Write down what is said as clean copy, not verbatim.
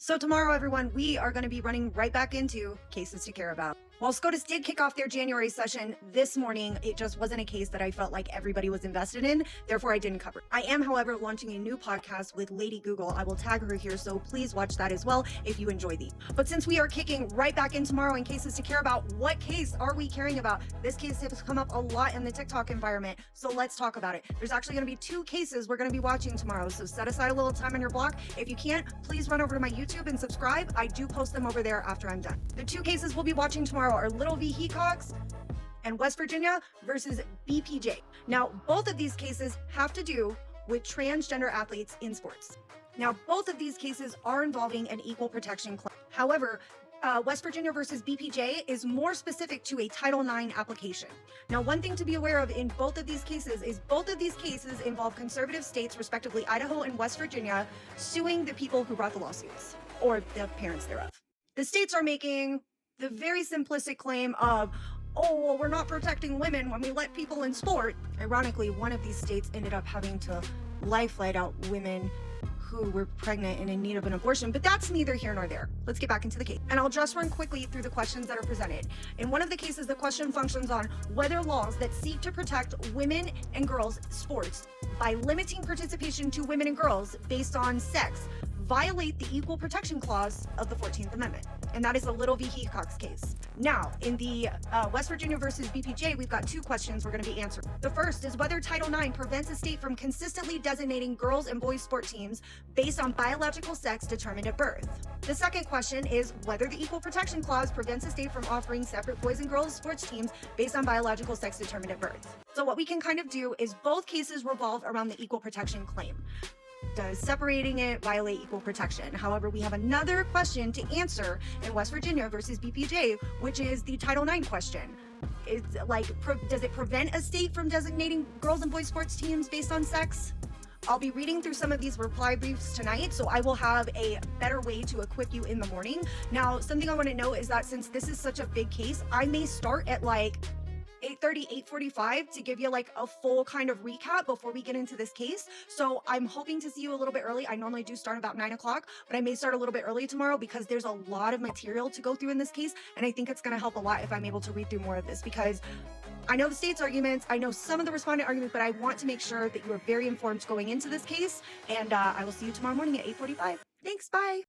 So tomorrow, everyone, we are going to be running right back into cases to care about. While SCOTUS did kick off their January session this morning, it just wasn't a case that I felt like everybody was invested in. Therefore, I didn't cover it. I am, however, launching a new podcast with Lady Google. I will tag her here, so please watch that as well if you enjoy these. But since we are kicking right back in tomorrow in cases to care about, what case are we caring about? This case has come up a lot in the TikTok environment, so let's talk about it. There's actually going to be 2 cases we're going to be watching tomorrow, so set aside a little time on your block. If you can't, please run over to my YouTube and subscribe. I do post them over there after I'm done. The 2 cases we'll be watching tomorrow are Little v. Hecox and West Virginia versus BPJ. Now, both of these cases have to do with transgender athletes in sports. Now, both of these cases are involving an equal protection claim. However, West Virginia versus BPJ is more specific to a Title IX application. Now, one thing to be aware of in both of these cases is both of these cases involve conservative states, respectively Idaho and West Virginia, suing the people who brought the lawsuits, or the parents thereof. The states are making the very simplistic claim of, oh, well, we're not protecting women when we let people in sport. Ironically, one of these states ended up having to life flight out women who were pregnant and in need of an abortion, but that's neither here nor there. Let's get back into the case. And I'll just run quickly through the questions that are presented. In one of the cases, the question functions on whether laws that seek to protect women and girls' sports by limiting participation to women and girls based on sex violate the Equal Protection Clause of the 14th Amendment. And that is the Little v. Hecox case. Now, in the West Virginia versus BPJ, we've got 2 questions we're going to be answering. The first is whether Title IX prevents a state from consistently designating girls and boys sport teams based on biological sex determined at birth. The second question is whether the Equal Protection Clause prevents a state from offering separate boys and girls sports teams based on biological sex determined at birth. So what we can kind of do is both cases revolve around the equal protection claim. Does separating it violate equal protection? However, we have another question to answer in West Virginia versus BPJ, which is the Title IX question. It's like, does it prevent a state from designating girls and boys sports teams based on sex? I'll be reading through some of these reply briefs tonight, so I will have a better way to equip you in the morning. Now, something I want to note is that since this is such a big case, I may start at like 8:30, 8:45 to give you like a full kind of recap before we get into this case. So I'm hoping to see you a little bit early. I normally do start about 9 o'clock, but I may start a little bit early tomorrow because there's a lot of material to go through in this case. And I think it's going to help a lot if I'm able to read through more of this, because I know the state's arguments, I know some of the respondent arguments, but I want to make sure that you are very informed going into this case. And I will see you tomorrow morning at 8:45. Thanks, bye.